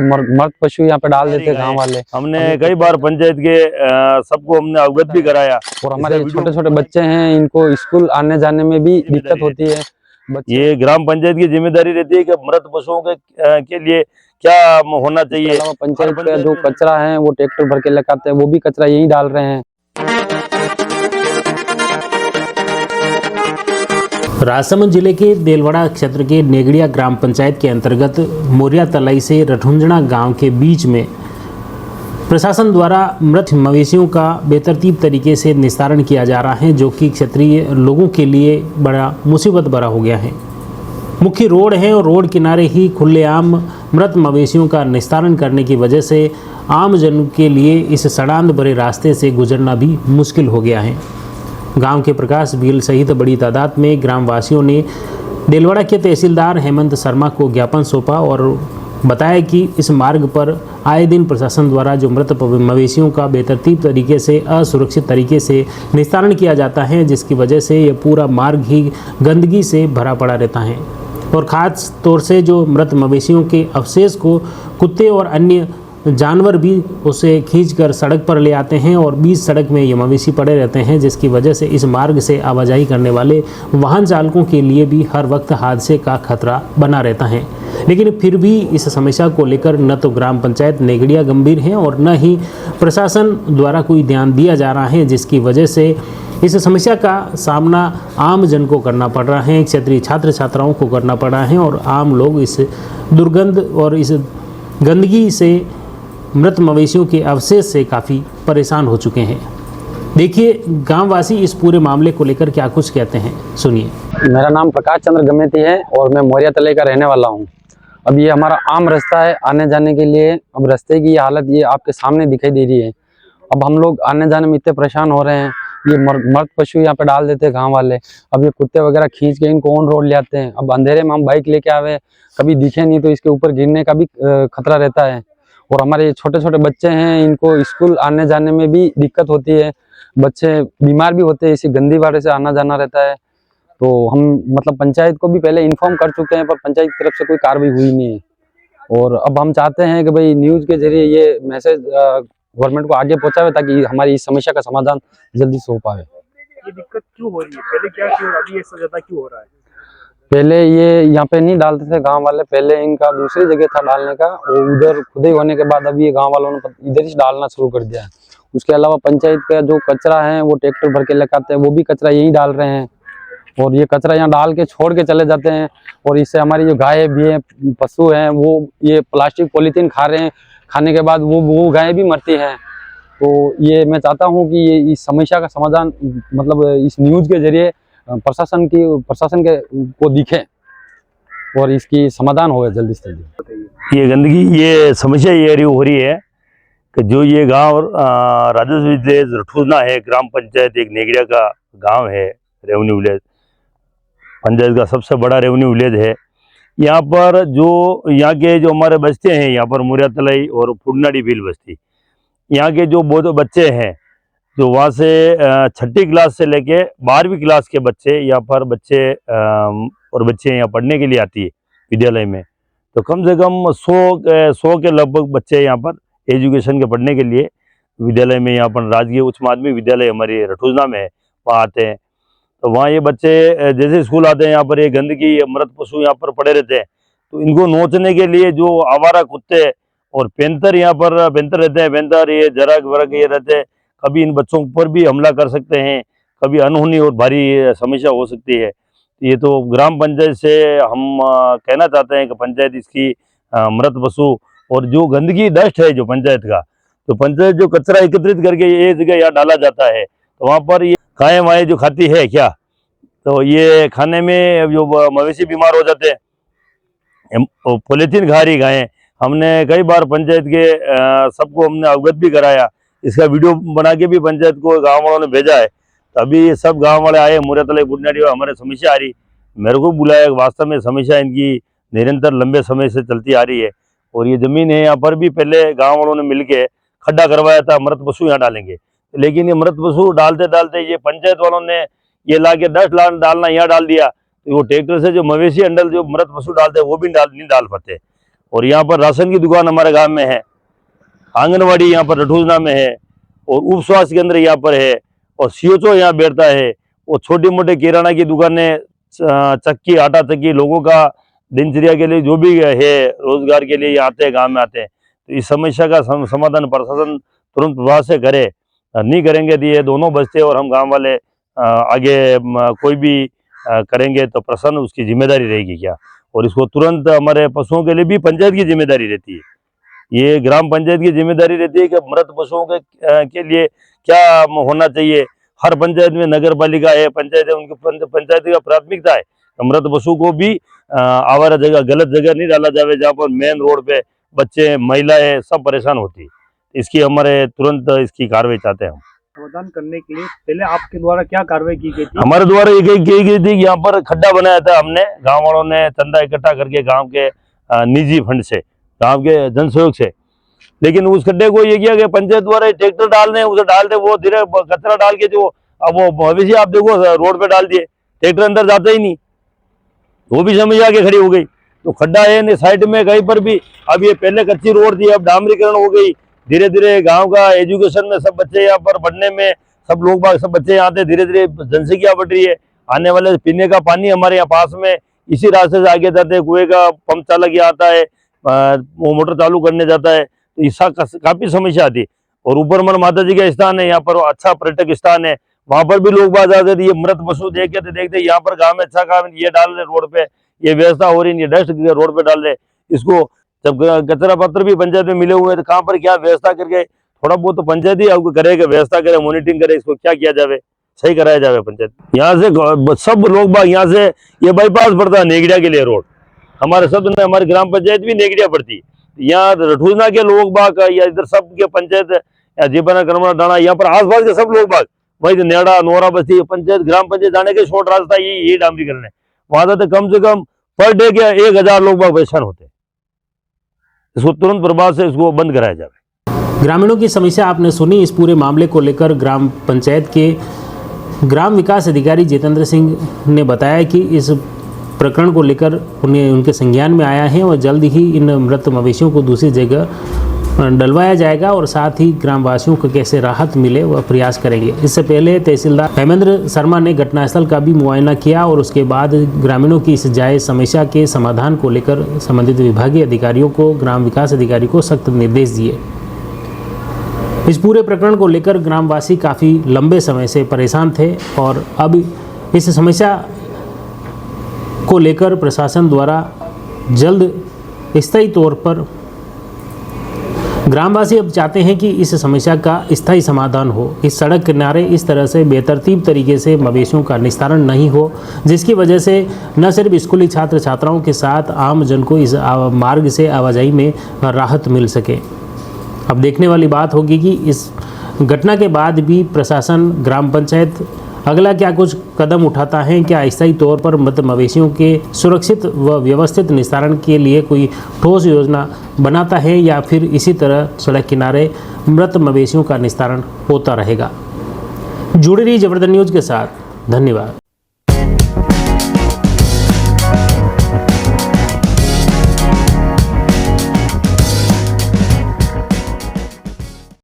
मर्द पशु यहाँ पे डाल देते गांव वाले। हमने कई बार पंचायत के सबको हमने अवगत भी कराया। और हमारे छोटे छोटे बच्चे हैं, इनको स्कूल आने जाने में भी दिक्कत होती है। ये ग्राम पंचायत की जिम्मेदारी रहती है कि मृत पशुओं के लिए क्या होना चाहिए। पंचायत का जो कचरा है वो ट्रैक्टर भर के लेकर आते हैं, वो भी कचरा यही डाल रहे हैं। राजसमंद जिले के देलवाड़ा क्षेत्र के नेगड़िया ग्राम पंचायत के अंतर्गत मोरिया तलाई से रठुंजणा गांव के बीच में प्रशासन द्वारा मृत मवेशियों का बेतरतीब तरीके से निस्तारण किया जा रहा है, जो कि क्षेत्रीय लोगों के लिए बड़ा मुसीबत भरा हो गया है। मुख्य रोड है और रोड किनारे ही खुलेआम मृत मवेशियों का निस्तारण करने की वजह से आम जन के लिए इस सड़ांध भरे रास्ते से गुजरना भी मुश्किल हो गया है। गांव के प्रकाश भील सहित बड़ी तादाद में ग्रामवासियों ने देलवाड़ा के तहसीलदार हेमंत शर्मा को ज्ञापन सौंपा और बताया कि इस मार्ग पर आए दिन प्रशासन द्वारा जो मृत मवेशियों का बेतरतीब तरीके से असुरक्षित तरीके से निस्तारण किया जाता है, जिसकी वजह से यह पूरा मार्ग ही गंदगी से भरा पड़ा रहता है और खास तौर से जो मृत मवेशियों के अवशेष को कुत्ते और अन्य जानवर भी उसे खींचकर सड़क पर ले आते हैं और बीच सड़क में ये मवेशी पड़े रहते हैं, जिसकी वजह से इस मार्ग से आवाजाही करने वाले वाहन चालकों के लिए भी हर वक्त हादसे का खतरा बना रहता है। लेकिन फिर भी इस समस्या को लेकर न तो ग्राम पंचायत नेगड़िया गंभीर है और न ही प्रशासन द्वारा कोई ध्यान दिया जा रहा है, जिसकी वजह से इस समस्या का सामना आम जन को करना पड़ रहा है, क्षेत्रीय छात्र छात्राओं को करना पड़ रहा है और आम लोग इस दुर्गंध और इस गंदगी से मृत मवेशियों के अवशेष से काफ़ी परेशान हो चुके हैं। देखिए गांववासी इस पूरे मामले को लेकर क्या कुछ कहते हैं, सुनिए। मेरा नाम प्रकाश चंद्र गमेती है और मैं मोरिया तलाई का रहने वाला हूँ। अब ये हमारा आम रास्ता है आने जाने के लिए। अब रास्ते की हालत ये आपके सामने दिखाई दे रही है। अब हम लोग आने जाने में इतने परेशान हो रहे हैं। ये मर्द पशु यहाँ पे डाल देते हैं गाँव वाले। अब ये कुत्ते वगैरह खींच के इनको ऑन रोड ले आते हैं। अब अंधेरे में हम बाइक लेके आवे, कभी दिखे नहीं तो इसके ऊपर गिरने का भी खतरा रहता है। और हमारे छोटे छोटे बच्चे हैं, इनको स्कूल आने जाने में भी दिक्कत होती है। बच्चे बीमार भी होते हैं, इसी गंदी वाड़े से आना जाना रहता है। तो हम मतलब पंचायत को भी पहले इन्फॉर्म कर चुके हैं, पर पंचायत की तरफ से कोई कार्रवाई हुई नहीं है। और अब हम चाहते हैं कि भाई न्यूज़ के जरिए ये मैसेज गवर्नमेंट को आगे पहुंचावे, ताकि हमारी इस समस्या का समाधान जल्दी से हो पाए। ये दिक्कत क्यों हो रही है? पहले क्या क्यों, अभी ऐसा ज्यादा क्यों हो रहा है? पहले ये यहाँ पे नहीं डालते थे गांव वाले, पहले इनका दूसरी जगह था डालने का, और उधर खुदाई होने के बाद अभी ये गांव वालों ने इधर ही डालना शुरू कर दिया है। उसके अलावा पंचायत का जो कचरा है वो ट्रैक्टर भर के लेकर आते हैं, वो भी कचरा यही डाल रहे हैं और ये कचरा यहाँ डाल के छोड़ के चले जाते हैं। और इससे हमारी जो गाय भी है, पशु हैं, वो ये प्लास्टिक पॉलीथीन खा रहे हैं। खाने के बाद वो गाय भी मरती हैं। तो ये मैं चाहता हूँ कि ये इस समस्या का समाधान मतलब इस न्यूज़ के जरिए प्रशासन के को दिखे और इसकी समाधान हो जल्दी से जल्दी। ये गंदगी, ये समस्या ये हो रही है कि जो ये गांव राजस्व विलेज रठुंजणा है, ग्राम पंचायत एक नेगड़िया का गांव है, रेवेन्यू विलेज, पंचायत का सबसे बड़ा रेवेन्यू विलेज है। यहाँ पर यहाँ के जो हमारे बस्ते हैं, यहाँ पर मोरिया तलाई और फुडनाडी भील बस्ती, यहाँ के जो बहुत बच्चे हैं, जो वहाँ से छठी क्लास से लेके 12वीं क्लास के बच्चे यहाँ पर बच्चे यहाँ पढ़ने के लिए आती है विद्यालय में। तो कम से कम 100 के लगभग बच्चे यहाँ पर एजुकेशन के पढ़ने के लिए विद्यालय में, यहाँ पर राजकीय उच्च माध्यमिक विद्यालय हमारी रठुंजणा में है, वहाँ आते हैं। तो वहाँ ये बच्चे जैसे स्कूल आते हैं, यहाँ पर ये गंदगी, मृत पशु यहाँ पर पड़े रहते हैं। तो इनको नोचने के लिए जो आवारा कुत्ते और पेंतर यहाँ पर पेंतर रहते हैं, पेंतर ये जरग वरग ये रहते हैं, कभी इन बच्चों पर भी हमला कर सकते हैं, कभी अनहोनी और भारी समस्या हो सकती है। ये तो ग्राम पंचायत से हम कहना चाहते हैं कि पंचायत इसकी मृत पशु और जो गंदगी डस्ट है जो पंचायत का, तो पंचायत जो कचरा एकत्रित करके ये जगह यहाँ डाला जाता है, तो वहाँ पर ये गायें वाएँ जो खाती है क्या, तो ये खाने में जो मवेशी बीमार हो जाते हैं, पॉलीथीन खा रही गायें। हमने कई बार पंचायत के सबको हमने अवगत भी कराया, इसका वीडियो बना के भी पंचायत को गांव वालों ने भेजा है। तो अभी सब गांव वाले आए, मोरिया तलाई फुडनाडी हमारे समस्या आ रही, मेरे को बुलाया। वास्तव में समस्या इनकी निरंतर लंबे समय से चलती आ रही है। और ये ज़मीन है, यहाँ पर भी पहले गांव वालों ने मिलके खड्डा करवाया था, मृत पशु यहाँ डालेंगे, लेकिन ये मृत पशु डालते डालते ये पंचायत वालों ने ये ला के 10 डालना यहाँ डाल दिया। तो वो ट्रैक्टर से जो मवेशी अंडल जो मृत पशु डालते हैं वो भी नहीं डाल पाते। और यहाँ पर राशन की दुकान हमारे गांव में है, आंगनवाड़ी यहाँ पर रठूजना में है, और उप स्वास्थ्य केंद्र यहाँ पर है, और सीओचओ यहाँ बैठता है, और छोटी मोटे किराना की दुकानें, चक्की, आटा चक्की, लोगों का दिनचर्या के लिए जो भी है रोजगार के लिए आते हैं, गांव में आते हैं। तो इस समस्या का समाधान प्रशासन तुरंत प्रभाव से करे, नहीं करेंगे तो ये दोनों बचते और हम गांव वाले आगे कोई भी करेंगे तो प्रशासन उसकी जिम्मेदारी रहेगी क्या। और इसको तुरंत हमारे पशुओं के लिए भी पंचायत की जिम्मेदारी रहती है, ये ग्राम पंचायत की जिम्मेदारी रहती है कि मृत पशुओं के लिए क्या होना चाहिए। हर पंचायत में नगर पालिका है, पंचायत है, उनकी पंचायत का प्राथमिकता है मृत पशु को भी आवारा जगह, गलत जगह नहीं डाला जाए जहाँ पर मेन रोड पे बच्चे, महिलाएं सब परेशान होती है। इसकी हमारे तुरंत इसकी कार्रवाई चाहते हैं हम। समाधान करने के लिए पहले आपके द्वारा क्या कार्रवाई की गई थी? हमारे द्वारा ये की गई थी कि यहाँ पर खड्डा बनाया था हमने, गांव वालों ने चंदा इकट्ठा करके गांव के निजी फंड से, गांव के जन सहयोग से, लेकिन उस खड्डे को ये किया कि पंचायत द्वारा ट्रैक्टर डालने, उसे डालते वो धीरे कचरा डाल के जो अब वो भविष्य आप देखो रोड पे डाल दिए, ट्रैक्टर अंदर जाता ही नहीं, वो भी समस्या आके खड़ी हो गई। तो खड्डा है नहीं साइड में कहीं पर भी, अब ये पहले कच्ची रोड थी, अब डामरीकरण हो गई, धीरे धीरे गांव का एजुकेशन में सब बच्चे यहाँ पर बढ़ने में, सब लोग बाग सब बच्चे यहाँ आते, धीरे धीरे जनसंख्या बढ़ रही है। आने वाले पीने का पानी हमारे यहाँ पास में इसी रास्ते से आगे जाते हैं, कुएं का पंप चालक यहाँ आता है, वो मोटर चालू करने जाता है, तो इसका काफी समस्या आती है। और ऊपरमल माता जी का स्थान है, यहाँ पर अच्छा पर्यटक स्थान है, वहां पर भी लोग बात आते थे, ये मृत पशु देखते यहाँ पर गाँव में अच्छा काम ये डाल रहे रोड पे, ये व्यवस्था हो रही है, डस्ट रोड पे डाल रहे, इसको जब कचरा पत्र भी पंचायत में मिले हुए हैं तो कहाँ पर क्या व्यवस्था करके, थोड़ा बहुत तो पंचायत ही आपको करेगा, व्यवस्था करे, मॉनिटरिंग करे, इसको क्या किया जाए, सही कराया जाए पंचायत। यहाँ से सब लोग बाग, यहाँ से ये बाईपास पड़ता है नेगड़िया के लिए रोड, हमारे सब ने, हमारी ग्राम पंचायत भी नेगड़िया पड़ती है, यहाँ रठूजना के लोग बाग या इधर सब के पंचायत या जीपना कर्मना डाना, यहाँ पर आसपास के सब लोग बाग, वही नेड़ा नोरा बस्ती पंचायत, ग्राम पंचायत जाने के शॉर्ट रास्ता यही डामरीकरण है। वहां जाते कम से कम पर डे के 1000 लोग बाग परेशान होते हैं, इसको तुरंत प्रभाव से इसको बंद कराया जाए। ग्रामीणों की समस्या आपने सुनी। इस पूरे मामले को लेकर ग्राम पंचायत के ग्राम विकास अधिकारी जितेंद्र सिंह ने बताया कि इस प्रकरण को लेकर उन्हें उनके संज्ञान में आया है और जल्द ही इन मृत मवेशियों को दूसरी जगह डलवाया जाएगा और साथ ही ग्रामवासियों को कैसे राहत मिले वह प्रयास करेंगे। इससे पहले तहसीलदार हेमेंद्र शर्मा ने घटनास्थल का भी मुआयना किया और उसके बाद ग्रामीणों की इस जायज समस्या के समाधान को लेकर संबंधित विभागीय अधिकारियों को, ग्राम विकास अधिकारी को सख्त निर्देश दिए। इस पूरे प्रकरण को लेकर ग्रामवासी काफ़ी लंबे समय से परेशान थे और अब इस समस्या को लेकर प्रशासन द्वारा जल्द स्थायी तौर पर ग्रामवासी अब चाहते हैं कि इस समस्या का स्थायी समाधान हो। इस सड़क किनारे इस तरह से बेतरतीब तरीके से मवेशियों का निस्तारण नहीं हो, जिसकी वजह से न सिर्फ स्कूली छात्र छात्राओं के साथ आम जन को इस मार्ग से आवाजाही में राहत मिल सके। अब देखने वाली बात होगी कि इस घटना के बाद भी प्रशासन, ग्राम पंचायत अगला क्या कुछ कदम उठाता है, क्या स्थायी तौर पर मृत मवेशियों के सुरक्षित व व्यवस्थित निस्तारण के लिए कोई ठोस योजना बनाता है या फिर इसी तरह सड़क किनारे मृत मवेशियों का निस्तारण होता रहेगा। जुड़े रहिए जबरदस्त न्यूज़ के साथ। धन्यवाद।